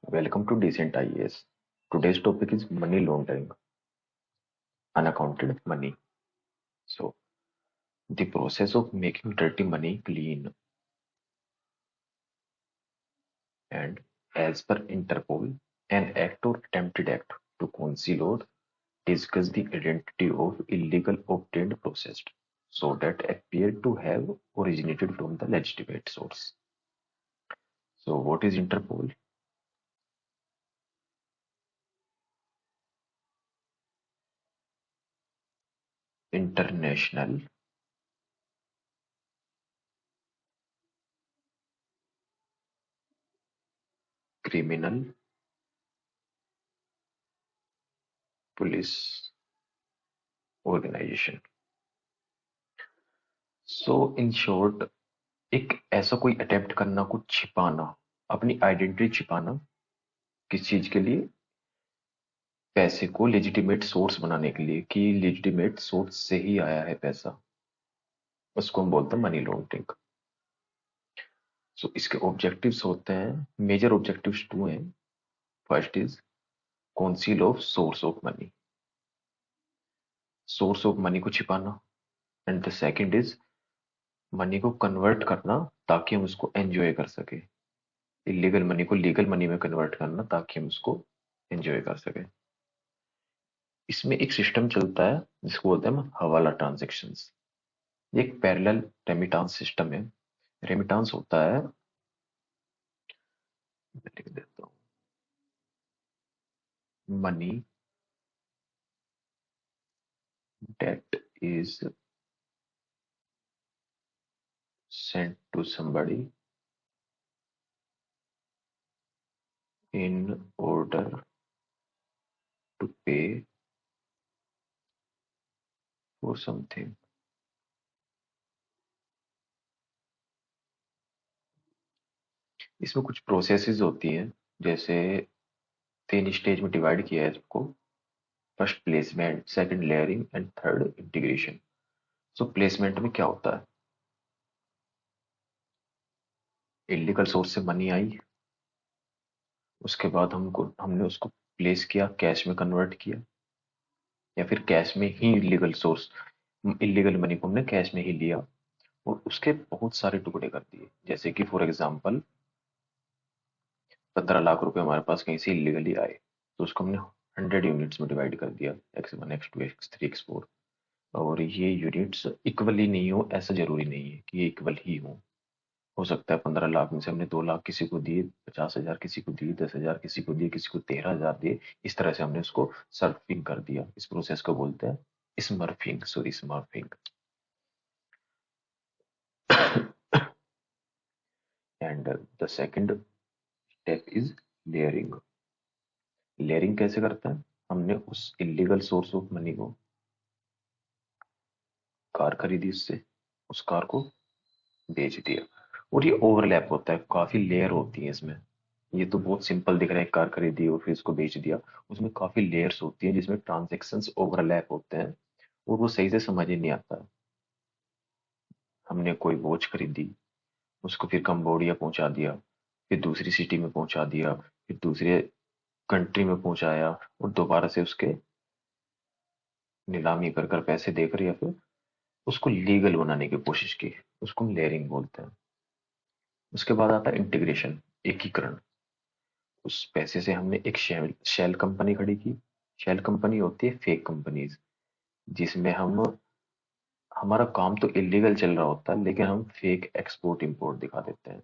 Welcome to Decent IAS. Today's topic is money laundering, unaccounted money. So, the process of making dirty money clean. And as per Interpol, an act or attempted act to conceal or disguise the identity of illegal obtained processed, so that appeared to have originated from the legitimate source. So, what is Interpol? International Criminal Police Organization. So, in short, एक ऐसा कोई attempt करना, कुछ छिपाना, अपनी identity छिपाना, किस चीज के लिए? पैसे को लेजिटिमेट सोर्स बनाने के लिए, कि लेजिटिमेट सोर्स से ही आया है पैसा, उसको हम बोलते हैं मनी लॉन्ड्रिंग। सो इसके ऑब्जेक्टिव्स होते हैं, मेजर ऑब्जेक्टिव्स टू हैं। First is council of source of money, source of money को छिपाना। And the second is money को कन्वर्ट करना, ताकि हम उसको एंजॉय कर सके। इलीगल मनी को लीगल मनी में कन्वर्ट करना, ताकि हम उसको एंजॉय कर सके। इसमें एक सिस्टम चलता है जिसको बोलते हैं हम हवाला ट्रांजैक्शंस। ये एक पैरेलल रेमिटांस सिस्टम है। रेमिटांस होता है, मैं लिख देता हूँ, money that is sent to somebody in order to pay for something। इसमें कुछ प्रोसेसेस होती हैं, जैसे 3 स्टेज में डिवाइड किया है इसको। First placement, second layering and third integration. So placement में क्या होता है? इलीगल सोर्स से मनी आई, उसके बाद हमने उसको प्लेस किया, कैश में कन्वर्ट किया, या फिर कैश में ही इलीगल मनी को हमने कैश में ही लिया और उसके बहुत सारे टुकड़े कर दिए। जैसे कि फॉर एग्जांपल 15 लाख रुपए हमारे पास कहीं से इलीगली आए, तो उसको हमने 100 यूनिट्स में डिवाइड कर दिया, X1 X2 X3 X4। और ये यूनिट्स इक्वली नहीं हो, ऐसा जरूरी नहीं है कि ये इक्वल ही हो सकता है 15 लाख में से हमने 2 लाख किसी को दिए, 50,000 किसी को दिए, 10,000 किसी को दिए, किसी को 13,000 दिए। इस तरह से हमने उसको सर्फिंग कर दिया। इस प्रोसेस को बोलते हैं smurfing, sorry smurfing. And the second step is layering. Layering कैसे करते हैं? हमने उस इलीगल सोर्स ऑफ मनी को, कार खरीदी उससे, उस कार को बेच दिया। और ये ओवरलैप होता है, काफी लेयर होती है इसमें। ये तो बहुत सिंपल दिख रहा है, कार खरीदी और फिर इसको बेच दिया। उसमें काफी लेयर्स होती हैं जिसमें ट्रांजेक्शन्स ओवरलैप होते हैं और वो सही से समझ ही नहीं आता। हमने कोई वॉच खरीदी, उसको फिर कंबोडिया पहुंचा दिया, फिर दूसरी सिटी में पहुंचा दिया, फिर दूसरे कंट्री में पहुंचाया, और दोबारा से उसके नीलामी कर कर पैसे देकर या फिर उसको लीगल बनाने की कोशिश की। उसको हम लेयरिंग बोलते हैं। उसके बाद आता है इंटीग्रेशन, एकीकरण। उस पैसे से हमने एक शेल कंपनी खड़ी की। शेल कंपनी होती है फेक कंपनीज, जिसमें हम, हमारा काम तो इलीगल चल रहा होता है, लेकिन हम फेक एक्सपोर्ट इंपोर्ट दिखा देते हैं।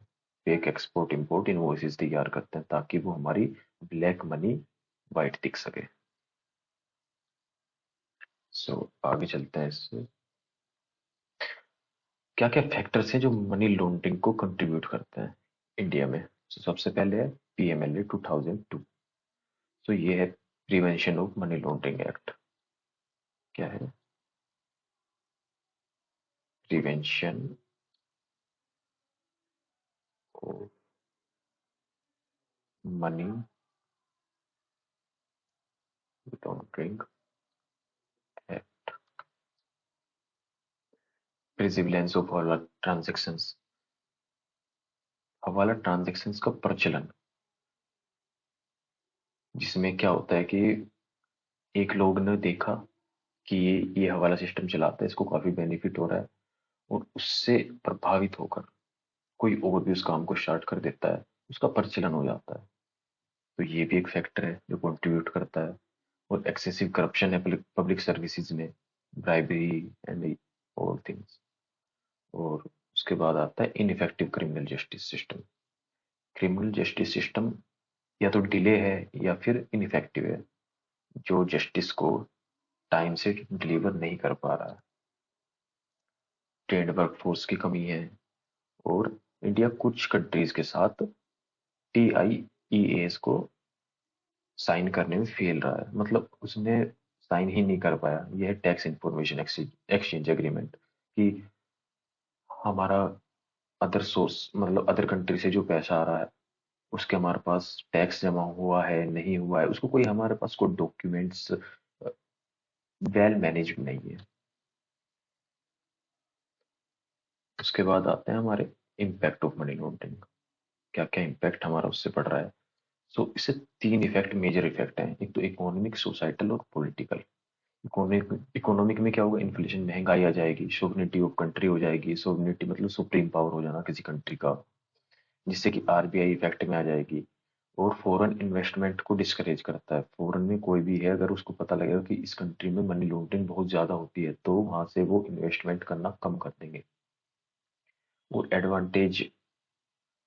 फेक एक्सपोर्ट इंपोर्ट इनवॉइसेस तैयार करते हैं, ताकि वो हमारी ब्लैक मनी वाइट दिख सके। सो आगे चलते हैं इससे। क्या क्या फैक्टर्स हैं जो मनी लॉन्ड्रिंग को कंट्रीब्यूट करते हैं इंडिया में? सबसे पहले है PMLA 2002। तो ये है prevention of money laundering act. क्या है? Prevention of money laundering act. Prevalence of hawala transactions. Hawala transactions का प्रचलन। जिसमें क्या होता है कि एक लोग ने देखा कि ये हवाला सिस्टम चलाता है, इसको काफी बेनिफिट हो रहा है, और उससे प्रभावित होकर कोई और भी उस काम को स्टार्ट कर देता है, उसका प्रचलन हो जाता है। तो ये भी एक फैक्टर है जो कंट्रीब्यूट करता है। और एक्सेसिव करप्शन है पब्लिक सर्विसेज में, ब्राइबरी एंड ऑल थिंग्स। और उसके बाद आता है ineffective criminal justice system. Criminal justice system या तो डिले है या फिर इनइफेक्टिव है, जो जस्टिस को टाइम से डिलीवर नहीं कर पा रहा है। ट्रेंड वर्कफोर्स की कमी है, और इंडिया कुछ कंट्रीज के साथ टीआईईएस को साइन करने में फेल रहा है, मतलब उसने साइन ही नहीं कर पाया। यह है टैक्स इंफॉर्मेशन एक्सचेंज एग्रीमेंट, कि हमारा अदर सोर्स, मतलब अदर कंट्री से जो पैसा आ रहा है, उसके हमारे पास टैक्स जमा हुआ है नहीं हुआ है, उसको कोई हमारे पास कोई डॉक्यूमेंट्स वेल मैनेज नहीं है। उसके बाद आते हैं हमारे इम्पैक्ट ऑफ मनी लॉन्ड्रिंग। क्या क्या इम्पैक्ट हमारा उससे पड़ रहा है। सो इससे तीन इफेक्ट, मेजर इफेक्ट हैं। एक तो इकोनॉमिक, सोसाइटल और पॉलिटिकल। इकोनॉमिक इकोनॉमिक में क्या होगा, इन्फ्लेशन, महंगाई आ जाएगी, सोवरेनिटी ऑफ कंट्री हो जाएगी। सोवरेनिटी मतलब सुप्रीम पावर हो जाना किसी कंट्री का, जिससे कि आरबीआई इफेक्ट में आ जाएगी। और फॉरेन इन्वेस्टमेंट को डिस्करेज करता है। फॉरेन में कोई भी है, अगर उसको पता लगेगा कि इस कंट्री में मनी लॉन्ड्रिंग बहुत ज्यादा होती है, तो वहां से वो इन्वेस्टमेंट करना कम कर देंगे। और एडवांटेज,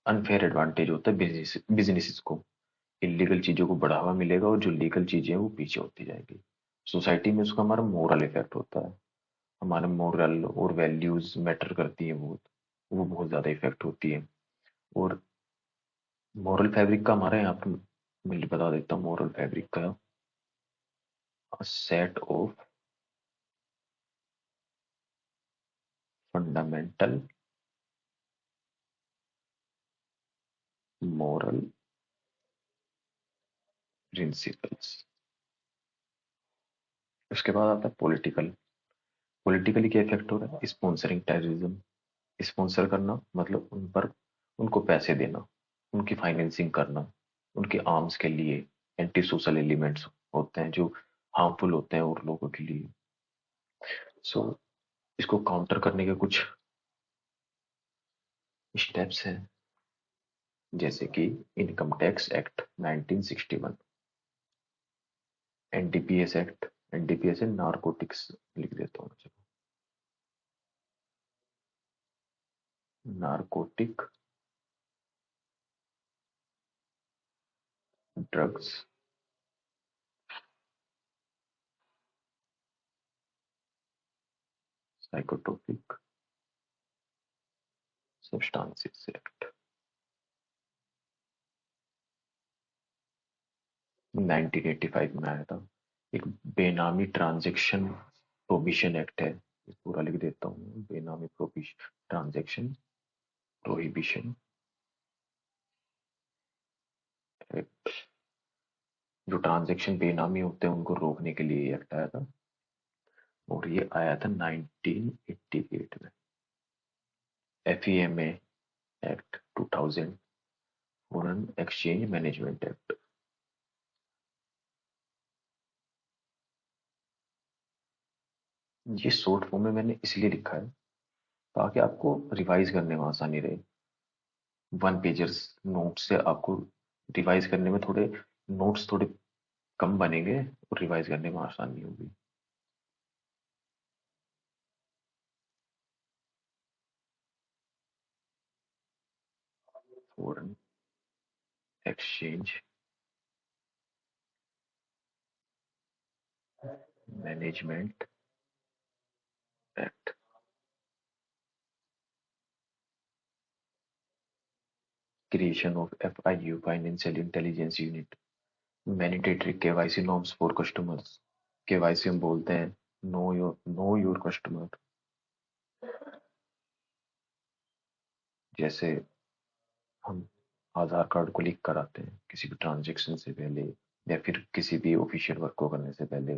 अनफेयर एडवांटेज होता है बिजनेसेस को। इलीगल चीजों को बढ़ावा मिलेगा, और जो लीगल चीजें हैं वो पीछे होती जाएगी। सोसाइटी में उसका हमारा मोरल इफेक्ट होता है। हमारे मोरल और वैल्यूज मैटर करती हैं बहुत, वो बहुत ज्यादा इफेक्ट होती है। और मॉरल फैब्रिक का हमारे यहाँ पर, मैं बता देता हूँ मॉरल फैब्रिक का, set of fundamental moral principles. उसके बाद आता है पॉलिटिकल। पॉलिटिकली क्या इफेक्ट हो रहा है, स्पॉन्सरिंग टेररिज्म। स्पॉन्सर करना मतलब उन पर, उनको पैसे देना, उनकी फाइनेंसिंग करना, उनके आर्म्स के लिए। एंटी सोशल एलिमेंट्स होते हैं जो हार्मफुल होते हैं और लोगों के लिए। सो इसको काउंटर करने के कुछ स्टेप्स हैं, जैसे कि income tax act 1961, NDPS act. NDPS है नारकोटिक्स, लिख देता हूँ, narcotic drugs, psychotropic substances act 1985 में आया था। एक बेनामी ट्रांजैक्शन प्रोहिबिशन एक्ट है, पूरा लिख देता हूँ, बेनामी प्रोहिबिशन ट्रांजैक्शन प्रोहिबिशन एक्ट। जो ट्रांजैक्शन बेनामी होते हैं उनको रोकने के लिए एक्ट आया था, और ये आया था 1988 में। FEMA act 2000, foreign exchange management act. ये शॉर्ट फॉर्म में मैंने इसलिए लिखा है ताकि आपको रिवाइज करने में आसानी रहे। वन पेजर्स नोट से आपको रिवाइज करने में थोड़े, नोट्स थोड़े कम बनेंगे, और रिवाइज करने में आसानी होगी। Foreign exchange management act. Creation of FIU, financial intelligence unit. Mandatory KYC norms for customers. KYC हम बोलते हैं नो योर कस्टमर। जैसे हम आधार कार्ड को लिंक कराते हैं किसी भी ट्रांजेक्शन से पहले, या फिर किसी भी ऑफिशियल वर्क को करने से पहले,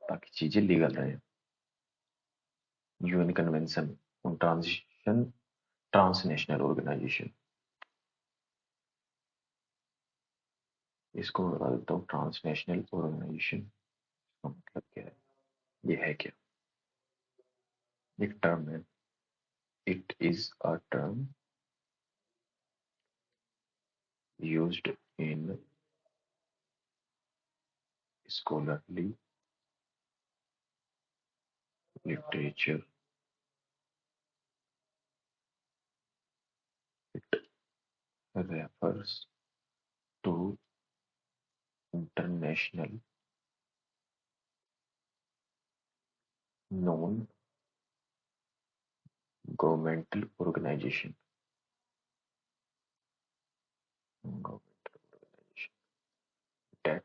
ताकि चीजें लीगल रहे। UN convention on transition transnational organisation. इसको मैं बता देता हूँ, ट्रांसनेशनल ऑर्गेनाइजेशन का मतलब क्या है। ये है क्या, एक टर्म है, it is a term used in scholarly literature. It refers to international known governmental organization, governmental organization that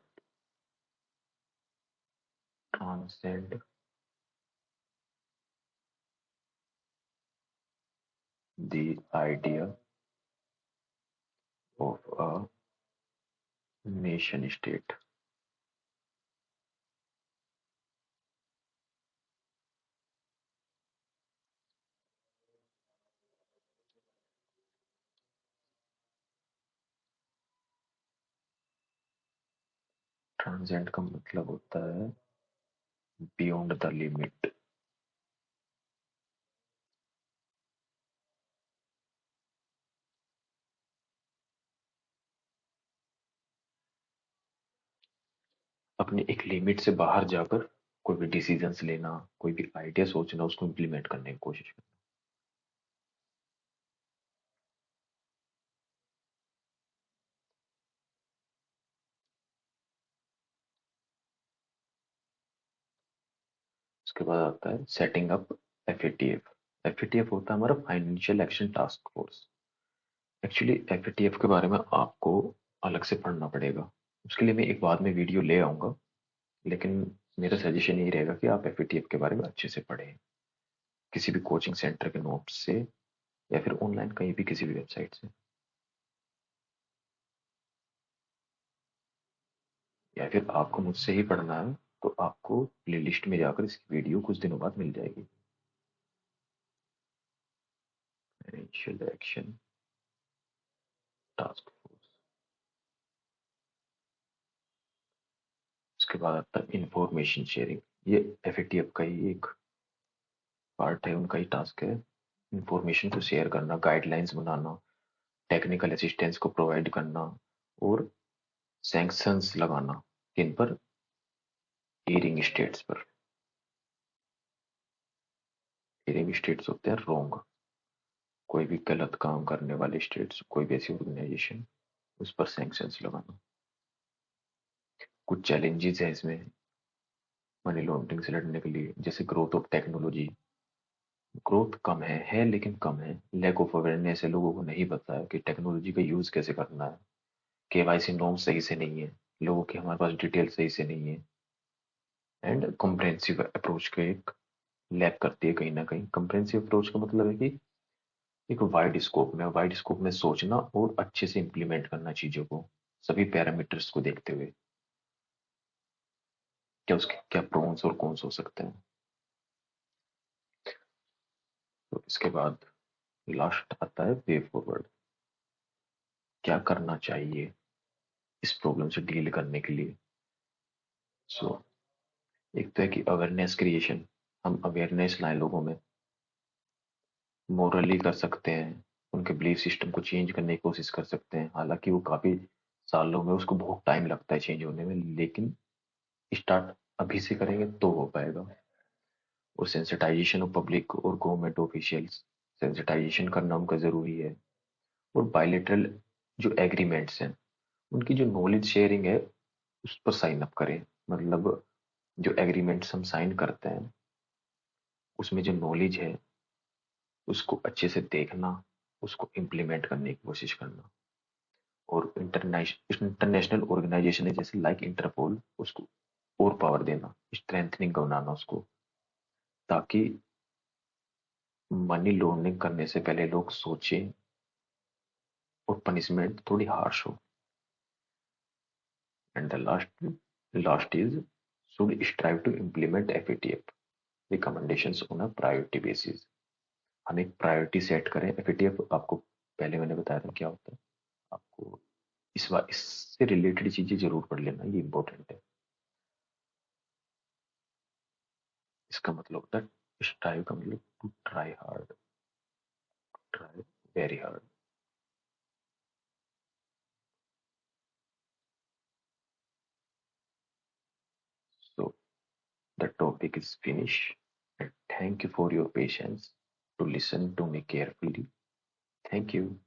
transcend the idea of a nation state। Transcend का मतलब होता है बियॉन्ड द लिमिट। अपने एक लिमिट से बाहर जाकर कोई भी डिसीजंस लेना, कोई भी आइडिया सोचना, उसको इम्प्लीमेंट करने की कोशिश करना। उसके बाद आता है सेटिंग अप एफएटीएफ। एफएटीएफ होता है हमारा financial action task force. Actually FATF के बारे में आपको अलग से पढ़ना पड़ेगा, उसके लिए मैं एक बाद में वीडियो ले आऊंगा, लेकिन मेरा सजेशन यही रहेगा कि आप एफएटीएफ के बारे में अच्छे से पढ़ें, किसी भी कोचिंग सेंटर के नोट्स से या फिर ऑनलाइन कहीं भी किसी भी वेबसाइट से, या फिर आपको मुझसे ही पढ़ना है तो आपको प्लेलिस्ट में जाकर इसकी वीडियो कुछ दिनों बाद मिल जाएगी। Financial action task force. उसके बाद आता है इंफॉर्मेशन शेयरिंग। ये एफएटीएफ का ही एक पार्ट है, उनका ही टास्क है इंफॉर्मेशन को शेयर करना, गाइडलाइंस बनाना, टेक्निकल असिस्टेंस को प्रोवाइड करना और सैंक्शंस लगाना। किन पर? एरिंग स्टेट्स पर। एरिंग स्टेट्स होते हैं रोंग, कोई भी गलत काम करने वाले स्टेट्स, कोई भी ऐसी ऑर्गेनाइजेशन, उस पर सैंक्शंस लगाना। कुछ चैलेंजेस है इसमें मनी लॉन्ड्रिंग से लड़ने के लिए, जैसे ग्रोथ ऑफ टेक्नोलॉजी। ग्रोथ कम है लेकिन कम है। लैक ऑफ अवेयरनेस है, लोगों को नहीं पता है कि टेक्नोलॉजी का यूज कैसे करना है। केवाईसी नॉर्म सही से नहीं है, लोगों की हमारे पास डिटेल सही से नहीं है। एंड कॉम्प्रहेंसिव अप्रोच का एक लैक करती है कहीं ना कहीं। कॉम्प्रहेंसिव अप्रोच का मतलब है कि एक वाइड स्कोप में सोचना और अच्छे से इंप्लीमेंट करना चीजों को, सभी पैरामीटर्स को देखते हुए, क्या उसके क्या प्रोन्स और कॉन्स हो सकते हैं। तो इसके बाद लास्ट आता है वे फॉरवर्ड। क्या करना चाहिए इस प्रॉब्लम से डील करने के लिए। सो एक तो है कि अवेयरनेस क्रिएशन, हम अवेयरनेस लाएं लोगों में। मोरली कर सकते हैं, उनके बिलीफ सिस्टम को चेंज करने की कोशिश कर सकते हैं, हालांकि वो काफी सालों में, उसको बहुत टाइम लगता है चेंज होने में, लेकिन स्टार्ट अभी से करेंगे तो हो पाएगा। और सेंसिटाइजेशन ऑफ पब्लिक और गवर्नमेंट ऑफिशियल्स, सेंसिटाइजेशन करना उनका जरूरी है। और बायलेटरल जो एग्रीमेंट्स हैं, उनकी जो नॉलेज शेयरिंग है उस पर साइन अप करें। मतलब जो एग्रीमेंट्स हम साइन करते हैं उसमें जो नॉलेज है उसको अच्छे से देखना, उसको इम्प्लीमेंट करने की कोशिश करना। और इंटरनेशनल ऑर्गेनाइजेशन है जैसे लाइक इंटरपोल, उसको और पावर देना, स्ट्रेंथनिंग बनाना उसको, ताकि मनी लॉन्ड्रिंग करने से पहले लोग सोचें और पनिशमेंट थोड़ी हार्श हो। And the last is should strive to implement FATF recommendations on a priority basis. हम एक प्रायोरिटी सेट करें। एफएटीएफ आपको पहले मैंने बताया था क्या होता है, आपको इस बार इससे रिलेटेड चीजें जरूर पढ़ लेना, ये इंपॉर्टेंट है। इसका मतलब होता है स्ट्राइव का मतलब to try hard, try very hard. So the topic is finished. Thank you for your patience to listen to me carefully. Thank you.